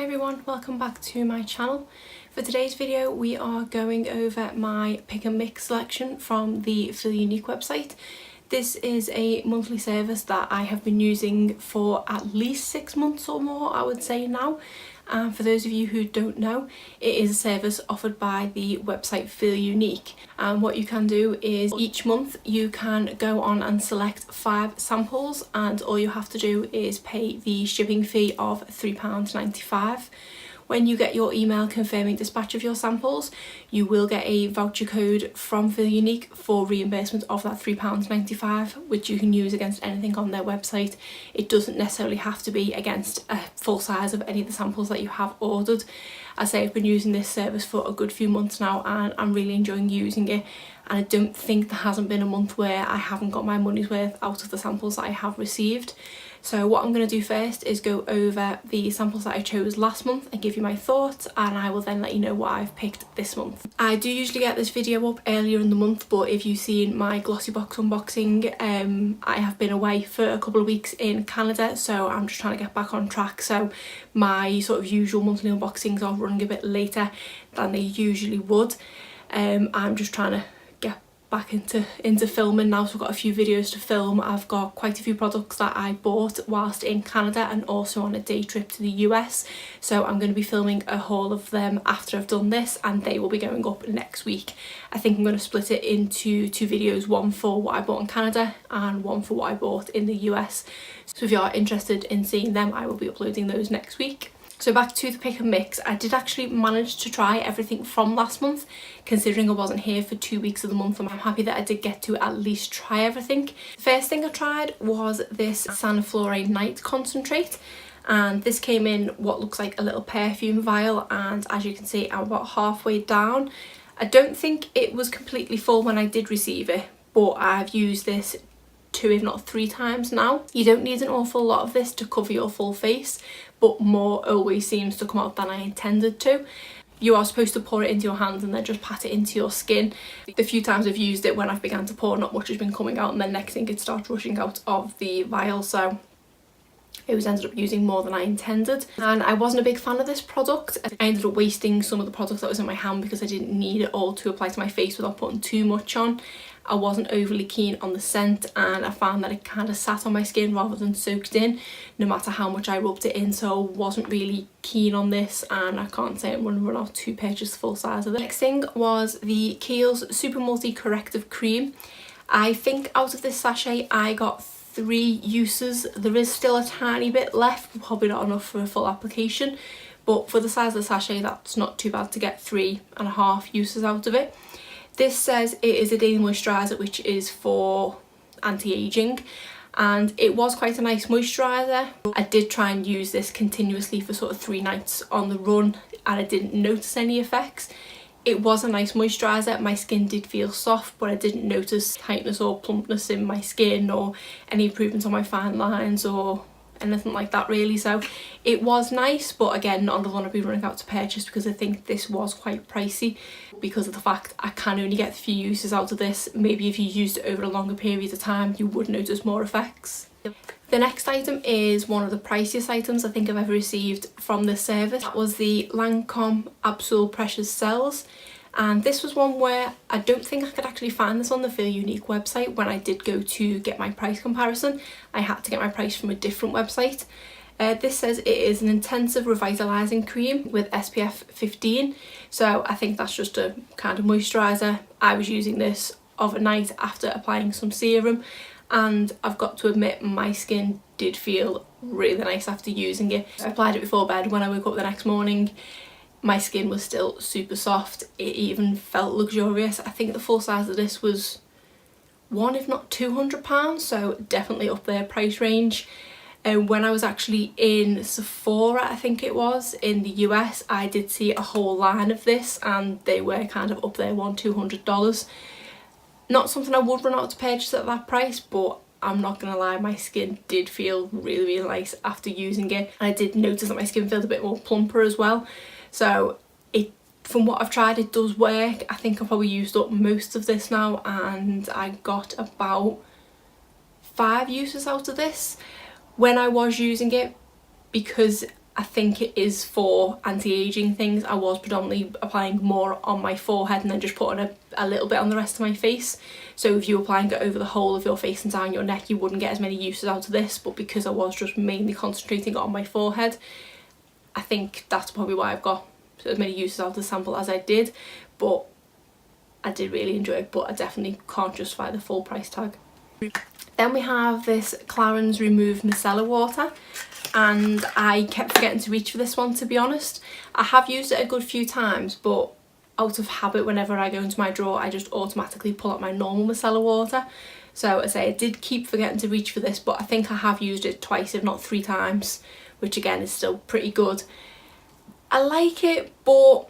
Hi everyone, welcome back to my channel. For today's video we are going over my pick and mix selection from the Feel Unique website. This is a monthly service that I have been using for at least 6 months or more, I would say now. And for those of you who don't know, it is a service offered by the website Feel Unique. And what you can do is each month you can go on and select 5 samples, and all you have to do is pay the shipping fee of £3.95. When you get your email confirming dispatch of your samples, you will get a voucher code from Feel Unique for reimbursement of that £3.95, which you can use against anything on their website. It doesn't necessarily have to be against a full size of any of the samples that you have ordered. I say I've been using this service for a good few months now and I'm really enjoying using it, and I don't think there hasn't been a month where I haven't got my money's worth out of the samples that I have received. So what I'm going to do first is go over the samples that I chose last month and give you my thoughts, and I will then let you know what I've picked this month. I do usually get this video up earlier in the month, but if you've seen my Glossybox unboxing, I have been away for a couple of weeks in Canada, so I'm just trying to get back on track. So my sort of usual monthly unboxings are running a bit later than they usually would. I'm just trying to get back into filming now, so I've got a few videos to film. I've got quite a few products that I bought whilst in Canada and also on a day trip to the US, so I'm going to be filming a haul of them after I've done this, and they will be going up next week. I think I'm going to split it into 2 videos, one for what I bought in Canada and one for what I bought in the US. So if you are interested in seeing them, I will be uploading those next week. So back to the pick and mix, I did actually manage to try everything from last month, considering I wasn't here for 2 weeks of the month, and I'm happy that I did get to at least try everything. The first thing I tried was this Saniflora Night Concentrate, and this came in what looks like a little perfume vial, and as you can see I'm about halfway down. I don't think it was completely full when I did receive it, but I've used this 2 if not 3 times now. You don't need an awful lot of this to cover your full face, but more always seems to come out than I intended to. You are supposed to pour it into your hands and then just pat it into your skin. The few times I've used it, when I've begun to pour, not much has been coming out, and then next thing it starts rushing out of the vial, so it was ended up using more than I intended. And I wasn't a big fan of this product. I ended up wasting some of the product that was in my hand because I didn't need it all to apply to my face without putting too much on. I wasn't overly keen on the scent, and I found that it kind of sat on my skin rather than soaked in, no matter how much I rubbed it in, so I wasn't really keen on this, and I can't say I'm going to run out to purchase the full size of it. Next thing was the Kiehl's Super Multi Corrective Cream. I think out of this sachet I got 3 uses. There is still a tiny bit left, probably not enough for a full application, but for the size of the sachet that's not too bad to get 3.5 uses out of it. This says it is a daily moisturiser, which is for anti-aging, and it was quite a nice moisturiser. I did try and use this continuously for sort of 3 nights on the run, and I didn't notice any effects. It was a nice moisturiser. My skin did feel soft, but I didn't notice tightness or plumpness in my skin or any improvements on my fine lines or anything like that really. So it was nice, but again, not another one I'd be running out to purchase, because I think this was quite pricey because of the fact I can only get a few uses out of this. Maybe if you used it over a longer period of time you would notice more effects. The next item is one of the priciest items I think I've ever received from this service. That was the Lancome Absol Precious Cells, and this was one where I don't think I could actually find this on the Feel Unique website. When I did go to get my price comparison, I had to get my price from a different website. This says it is an intensive revitalising cream with SPF 15, so I think that's just a kind of moisturiser. I was using this overnight after applying some serum, and I've got to admit my skin did feel really nice after using it. I applied it before bed. When I woke up the next morning, my skin was still super soft. It even felt luxurious. I think the full size of this was £100 if not £200, so definitely up their price range. And when I was actually in Sephora, I think it was, in the US, I did see a whole line of this, and they were kind of up there $100-200. Not something I would run out to purchase at that price, but I'm not gonna lie, my skin did feel really nice after using it, and I did notice that my skin felt a bit more plumper as well. So from what I've tried, it does work. I think I've probably used up most of this now, and I got about 5 uses out of this. When I was using it, because I think it is for anti-aging things. I was predominantly applying more on my forehead and then just putting a little bit on the rest of my face. So if you were applying it over the whole of your face and down your neck, you wouldn't get as many uses out of this. But because I was just mainly concentrating on my forehead, I think that's probably why I've got as many uses out of the sample as I did. But I did really enjoy it, but I definitely can't justify the full price tag. Then we have this Clarins Remove Micellar Water, and I kept forgetting to reach for this one, to be honest. I have used it a good few times, but out of habit, whenever I go into my drawer, I just automatically pull out my normal micellar water. So I say I did keep forgetting to reach for this, but I think I have used it twice, if not 3 times, which again is still pretty good. I like it, but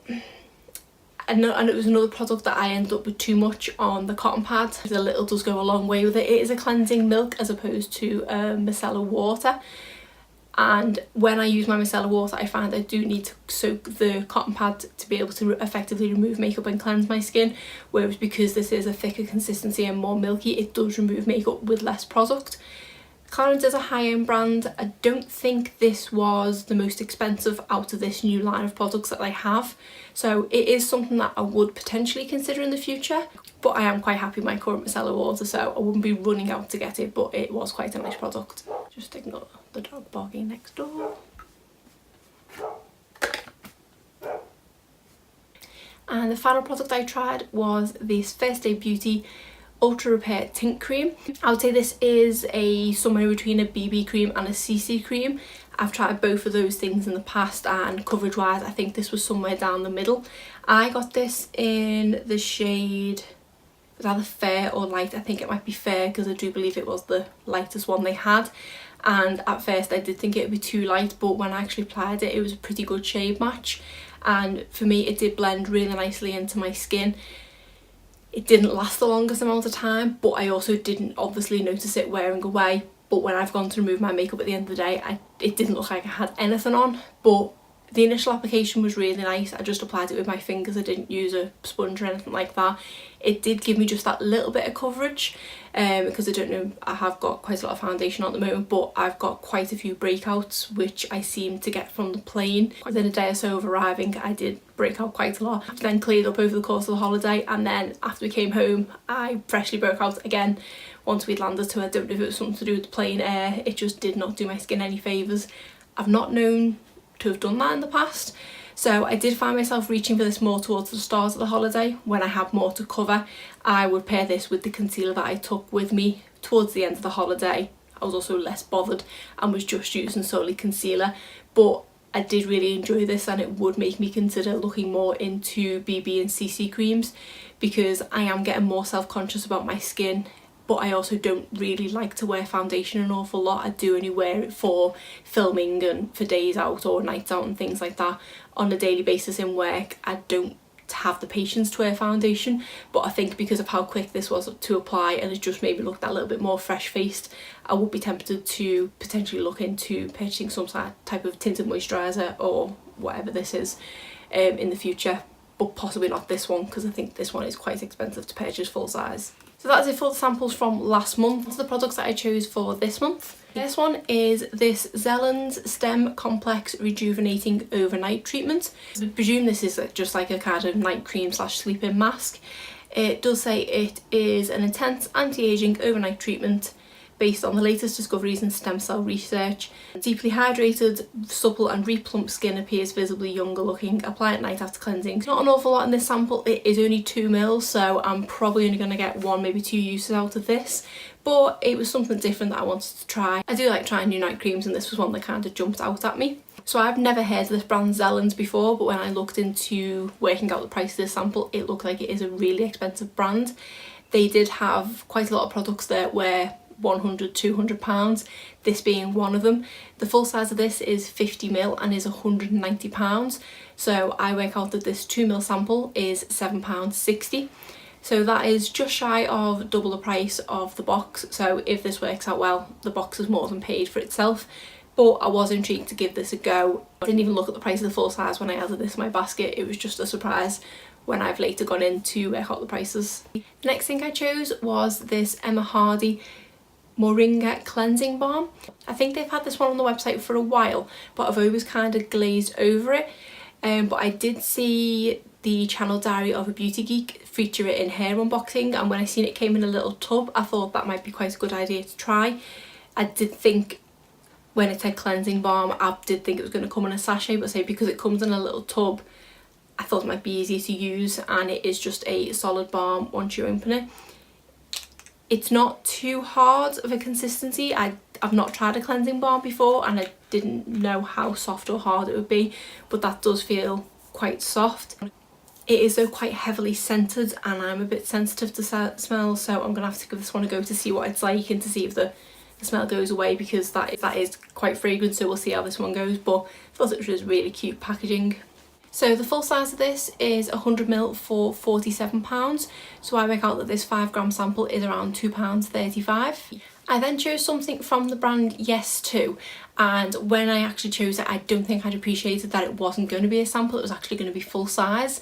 and it was another product that I ended up with too much on the cotton pad. The little does go a long way with it. It is a cleansing milk as opposed to micellar water. And when I use my micellar water, I find I do need to soak the cotton pad to be able to effectively remove makeup and cleanse my skin. Whereas because this is a thicker consistency and more milky, it does remove makeup with less product. Clarins is a high-end brand. I don't think this was the most expensive out of this new line of products that they have. So it is something that I would potentially consider in the future. But I am quite happy with my current micellar water, so I wouldn't be running out to get it, but it was quite a nice product. Just ignore the dog barking next door. And the final product I tried was this First Aid Beauty Ultra Repair Tint Cream. I would say this is somewhere between a BB cream and a CC cream. I've tried both of those things in the past, and coverage wise I think this was somewhere down the middle. I got this in the shade, it was either fair or light. I think it might be fair because I do believe it was the lightest one they had. And at first I did think it would be too light, but when I actually applied it, it was a pretty good shade match. And for me it did blend really nicely into my skin. It didn't last the longest amount of time, but I also didn't obviously notice it wearing away. But when I've gone to remove my makeup at the end of the day, it didn't look like I had anything on. But the initial application was really nice. I just applied it with my fingers. I didn't use a sponge or anything like that. It did give me just that little bit of coverage, because I don't know, I have got quite a lot of foundation on at the moment, but I've got quite a few breakouts which I seem to get from the plane. Within a day or so of arriving, I did break out quite a lot. Then cleared up over the course of the holiday, and then after we came home I freshly broke out again once we'd landed. So I don't know if it was something to do with the plane air. It just did not do my skin any favours. I've not known to have done that in the past. So I did find myself reaching for this more towards the start of the holiday. When I had more to cover, I would pair this with the concealer that I took with me towards the end of the holiday. I was also less bothered and was just using solely concealer, but I did really enjoy this, and it would make me consider looking more into BB and CC creams, because I am getting more self-conscious about my skin. But I also don't really like to wear foundation an awful lot. I do only wear it for filming and for days out or nights out and things like that. On a daily basis in work, I don't have the patience to wear foundation. But I think because of how quick this was to apply, and it just made me look that little bit more fresh-faced, I would be tempted to potentially look into purchasing some type of tinted moisturiser or whatever this is in the future. But possibly not this one, because I think this one is quite expensive to purchase full size. So that's it for the samples from last month. Those are the products that I chose for this month. This one is this ZELANS Stem Complex Rejuvenating Overnight Treatment. I presume this is just like a kind of night cream / sleep-in mask. It does say it is an intense anti-aging overnight treatment based on the latest discoveries in stem cell research. Deeply hydrated, supple and replump skin appears visibly younger looking. Apply at night after cleansing. Not an awful lot in this sample. It is only 2 ml, so I'm probably only going to get 1, maybe 2 uses out of this. But it was something different that I wanted to try. I do like trying new night creams, and this was one that kind of jumped out at me. So I've never heard of this brand ZELANS before, but when I looked into working out the price of this sample, it looked like it is a really expensive brand. They did have quite a lot of products there where £100–200, this being one of them. The full size of this is 50 ml and is £190. So I work out that this 2 ml sample is £7.60. So that is just shy of double the price of the box. So if this works out well, the box is more than paid for itself. But I was intrigued to give this a go. I didn't even look at the price of the full size when I added this in my basket. It was just a surprise when I've later gone in to work out the prices. The next thing I chose was this Emma Hardy Moringa cleansing balm. I think they've had this one on the website for a while, but I've always kind of glazed over it. But I did see the channel Diary of a Beauty Geek feature it in her unboxing, and when I seen it came in a little tub, I thought that might be quite a good idea to try. I did think when it said cleansing balm, I did think it was going to come in a sachet, but say because it comes in a little tub, I thought it might be easier to use, and it is just a solid balm once you open it. It's not too hard of a consistency. I've not tried a cleansing balm before and I didn't know how soft or hard it would be, but that does feel quite soft. It is though quite heavily scented and I'm a bit sensitive to smell, so I'm going to have to give this one a go to see what it's like and to see if the smell goes away, because that is quite fragrant, so we'll see how this one goes. But I thought it was really cute packaging. So the full size of this is 100ml for £47, so I work out that this 5g sample is around £2.35. I then chose something from the brand Yes To, and when I actually chose it, I don't think I'd appreciated that it wasn't going to be a sample, it was actually going to be full size.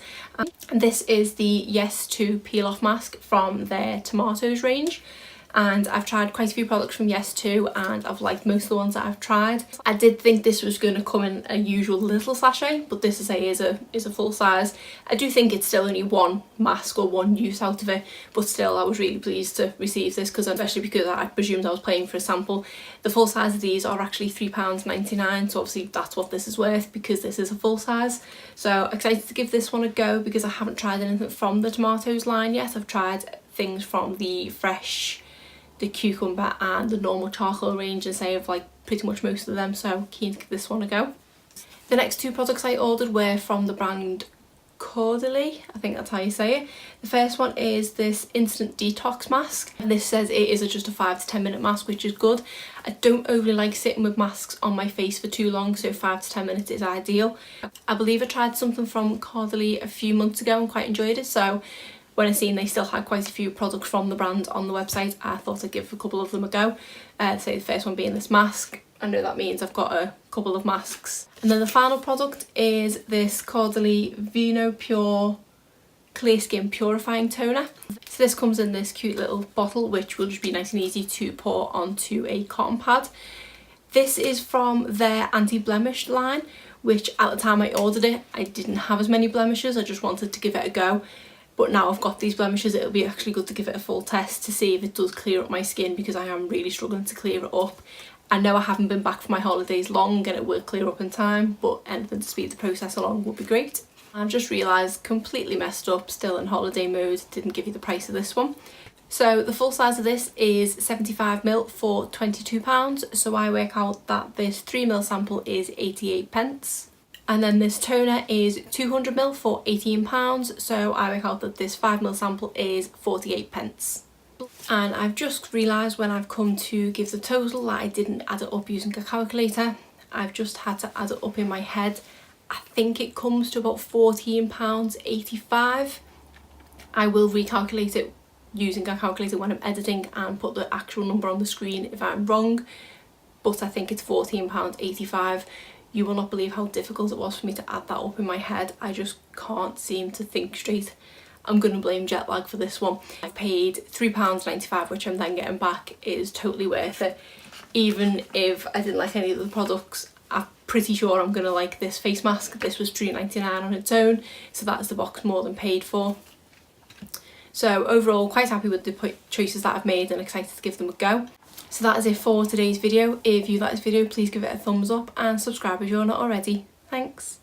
And this is the Yes To peel off mask from their tomatoes range. And I've tried quite a few products from Yes To and I've liked most of the ones that I've tried. I did think this was going to come in a usual little sachet, but this is a full size. I do think it's still only one mask or one use out of it, but still I was really pleased to receive this, especially because I presumed I was paying for a sample. The full size of these are actually £3.99, so obviously that's what this is worth because this is a full size. So excited to give this one a go because I haven't tried anything from the tomatoes line yet. I've tried things from the fresh, the cucumber and the normal charcoal range, and say I've like pretty much most of them, so keen to give this one a go. The next two products I ordered were from the brand Cordially, I think that's how you say it. The first one is this instant detox mask, and this says it is just a 5 to 10 minute mask, which is good. I don't overly like sitting with masks on my face for too long, so 5 to 10 minutes is ideal. I believe I tried something from Cordially a few months ago and quite enjoyed it, so when I seen they still had quite a few products from the brand on the website, I thought I'd give a couple of them a go. So the first one being this mask. I know that means I've got a couple of masks. And then the final product is this Cordially Vino Pure Clear Skin Purifying Toner. So this comes in this cute little bottle, which will just be nice and easy to pour onto a cotton pad. This is from their anti-blemish line, which at the time I ordered it, I didn't have as many blemishes. I just wanted to give it a go. But now I've got these blemishes, it'll be actually good to give it a full test to see if it does clear up my skin, because I am really struggling to clear it up. I know I haven't been back for my holidays long and it will clear up in time, but anything to speed the process along would be great. I've just realised, completely messed up, still in holiday mode, didn't give you the price of this one. So the full size of this is 75ml for £22, so I work out that this 3ml sample is 88p. And then this toner is 200ml for £18, so I work out that this 5ml sample is 48p. And I've just realised when I've come to give the total that I didn't add it up using a calculator. I've just had to add it up in my head. I think it comes to about £14.85. I will recalculate it using a calculator when I'm editing and put the actual number on the screen if I'm wrong, but I think it's £14.85. You will not believe how difficult it was for me to add that up in my head. I just can't seem to think straight. I'm going to blame jet lag for this one. I paid £3.95, which I'm then getting back, is totally worth it. Even if I didn't like any of the products, I'm pretty sure I'm going to like this face mask. This was £3.99 on its own, so that's the box more than paid for. So overall, quite happy with the choices that I've made and excited to give them a go. So that is it for today's video. If you like this video, please give it a thumbs up and subscribe if you're not already. Thanks.